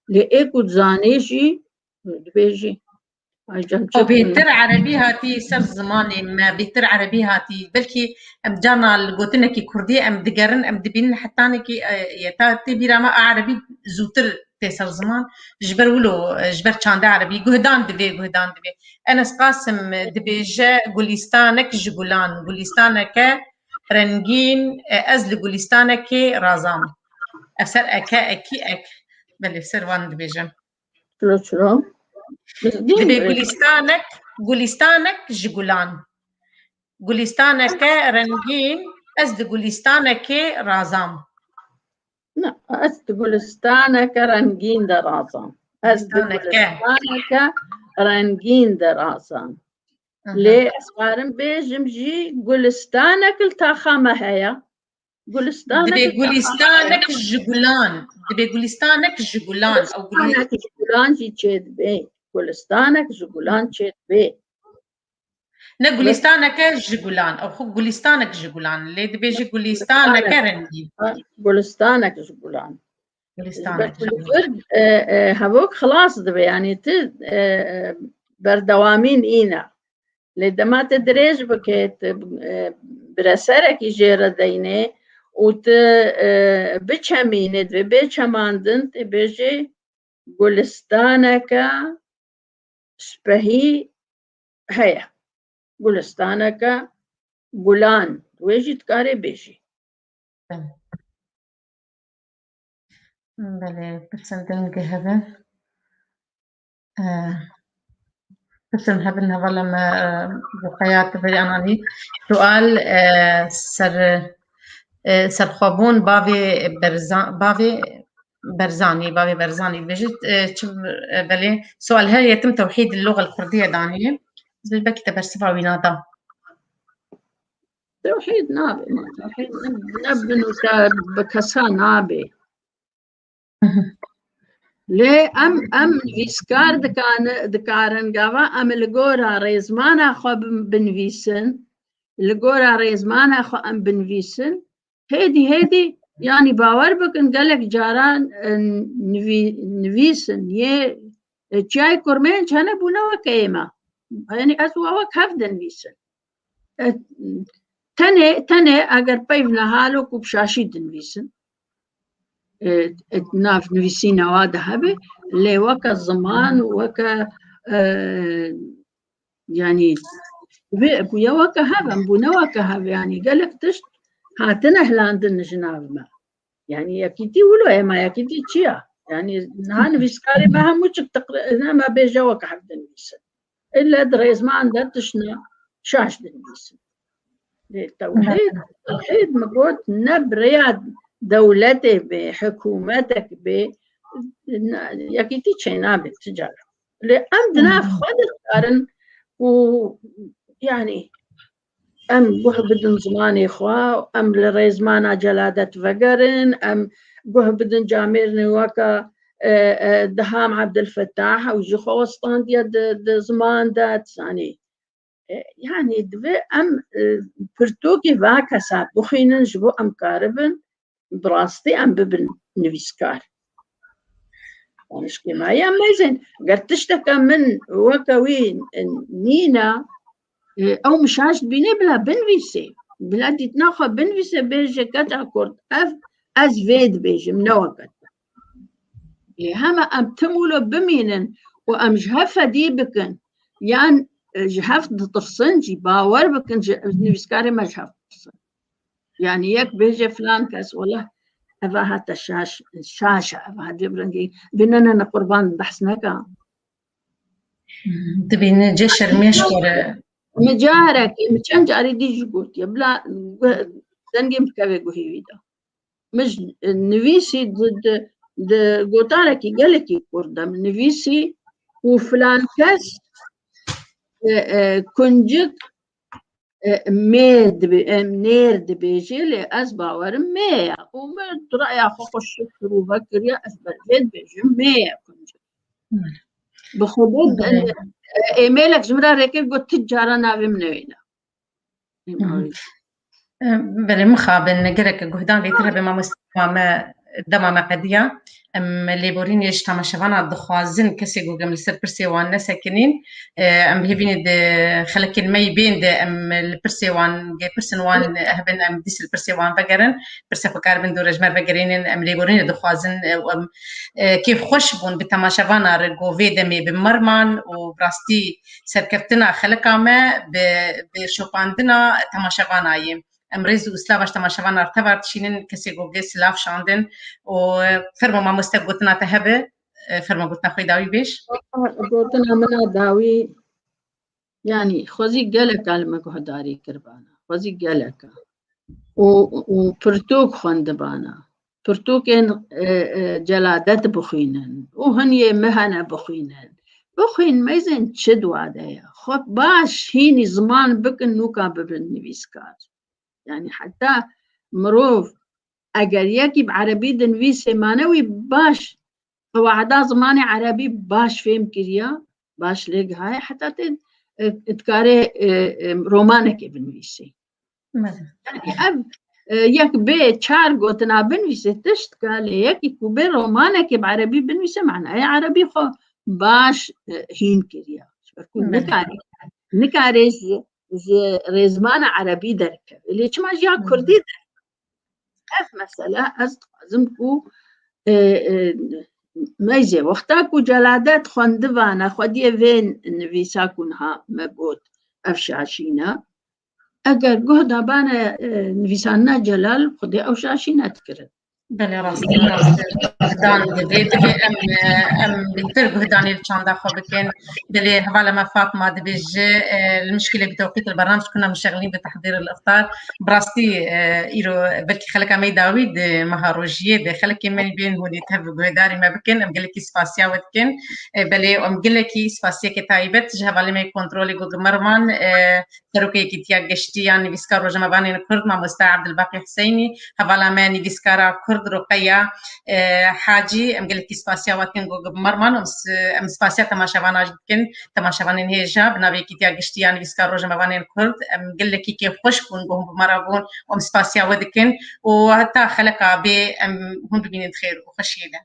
لإيكو تزانيجي بيجي وبيتر عربي هاتي سر زماني ما بيتر عربي هاتي بلكي ام جانا القوتنكي كردي ام دقرن ام دبين حتى نكي يتاتي بيراما عربي زوتر تسر زمان جبر ولو جبر چانده عربي قهدان دبي انا قاسم دبيجا قوليستانك جبولان قوليستانك رنگين ازل قوليستانك رازام افسر اكا اكي اك بلي سر وان دبيجا شلون دبي قوليستانك جبولان قوليستانك رنگين ازل قوليستانك رازام لا أست قولستانك رنگين در آسان أست قولستانك رنگين در آسان ليه أسفارم بيجم جي قولستانك التاخامة هيا قولستانك دبي قوليستانك جبولان دبي قوليستانك جبولان أو قولستانك جبولان جي تشيد بي قولستانك جبولان تشيد بي نا قوليستانك جبولان أو خو قوليستانك جبولان ليه دبي جي قوليستانك رنگين قولستانك جبولان قوليستانك جبولان هبوك خلاص دبي يعني بردوامين إينا لذا ما تدريج بكيت برسرك يجير دينه وت بچمينت و بچماندن تبيجي قولستانك شبهي هيا قولستانك قولان ويجي تكاري بيجي بله برسنتين كهذا برسن هبن هذا لما بقيات بياناني سؤال سر خوابون باوی برزاني بجد بله سؤال هل يتم توحيد اللغة الكردية دانية بالبكي تبرسفا وينادا توحيد نابي توحيد نبنو بكسا نابي ليه أم فيسكار دكارن قاوا أم لغورا ريزمانا خو بنفيسن لغورا ريزمانا خو أم بنفيسن هيدي يعني باور بكن قالك جاران نفيسن يه جاي كورمين جانا بونا وكيما يعني أسوا وكهف نفيسن تاني أجر بيفنا هالو كوبشاشي دنفيسن ناف نفيسينا وادا هبه اللي وكا الزمان وكا يعني بويا وكا هبه بونا وكا هبه يعني قالك تشت هاتنا هلاندن جناب ما يعني يكيتي ولو اما يكيتي تشيا يعني نهان فيسكاري ما هموش تقرأ ما بيجا وكا حب دنفيسن إلا دريز ما عندها تشنا شاش دنفيسن التوحيد مقود نبرياد دولته بحكومتك يكيتي تشينا بالتجارة لأم دناف خود اختارن ويعني أم جه بدن زماني خوا أم لريزمانا جلادة فقرن أم جه بدن جاميرني وكا دهام عبد الفتاح وجي خوستان دي زمان دات يعني دبي أم برتوكي فاكا سات بخينن جبو أم كاربن براستي أم ببن نفيسكار مش كما يا ميزن قد تشتكى من وكوين نينا او مشاش بيني بلا بنفيسي بلا تتناخى بنفيسي بيجي كتا كورت اف از فيد بيجي منوكت هما ام تمولو بمينن وام جهفة دي بكن يعني جهف تفصنجي باور بكن نفسكاري ما جهف تفصن يعني يك بيجي فلان كاس والله أبا هات الشاشة أبا هات جبرنجي بيننا قربان بحسنك تبين جشر مشكور مجارك مشان جاري دي جوت يبلا دنجي مكوي جوهيدا مش نفيسي ضد جوتارك يجلكي كوردا نفيسي وفلان كاس كنجك ميد نيرد بيجي لأسبع ورم مية ومد رأي أخوك الشكر وبكر يا أسبع زيد بيجي مية كنجك بخبود إيميلك جمرة ركب قلت تجارة نابي منوينة بل مخابن جرك جهدان بيترها بما مستوى دما مقدية ام ليبورين يش تماشفان الدخوازن كسي جو جمل سر برسي وان نسكنين ام هيفين د خلك المي بين د ام البرسي وان جي برسن وان هبن ام ديس البرسي وان بقرن برسي فكار بن دور جمر بقرين ام ليبورين دخوازن ام كيف خوش بون بتماشفان رجو فيدمي بمرمان وبراستي سركفتنا خلقا ما بشوفاندنا تماشفان ايم امریز اسلاوش تماشاوان ارتباط شینن کسی گوگه سلاف شاندن و فرما ما مستقبتنا تهبه فرما قلتنا خوي داوي بيش قلتنا منا داوي يعني خوزي جالك على هداري كربانا خوزي جالك وبرتوك خندبانا برتوكين جلادات بخينن وهني مهنة بخينن بخين ميزن تشدوا عليها خب باش هيني زمان بكن نوكا بالنبيسكار يعني حتى مروف اگر يكي بعربي دنويسي مانوي باش قواعدا زماني عربي باش فهم كريا باش ليق هاي حتى تكاري رومانكي بنويسي يعني اب يك بي تشار قوتنا بنويسي تشتكى ليكي كوبي رومانكي بعربي بنويسي معنى اي عربي خو باش هين كريا نكاري زي رزمان عربي درك اللي كما جاء كردي درك اف مسألة أزمكو ميزة وقتاكو جلادات خواندوانا خودية فين نفيساكونها مبوت أفشاشينا أجر جهدا بانا نفيسانا جلال خودي أفشاشينا تكرد بله راستی گهدان دبی ام بيتر گهدان الشاندا خو بكن دلي حوالا ما فاطمه دبيج المشكله بتوقيت البرنامج كنا مشغلين بتحضير الافطار براستي ايرو بلكي خلك عمي داوود مهاروجيه ده خلك من بين هو يتهب گهداري ما بكن ام قلكي سباسيا وتكن بلي ام قلكي سباسيا كتايبت جهبالي ما كنترولي جو مرمان تروكي كتيا گشتي يعني بيسكارو جمعاني كرد مع مستعد الباقي حسيني حوالا ما بيسكارا كرد رقية حاجي ام قلت سباسيا واتكن جو مرمان ام سباسيا تماشاوانا جكن تماشاوانين هي جاب نبي كيتيا گشتيان بيسكارو جمعانين كرد ام قل لك كيف خوش بون بهم بمرابون ام سباسيا ودكن وحتى خلقا بي ام هم بين خير وخشيده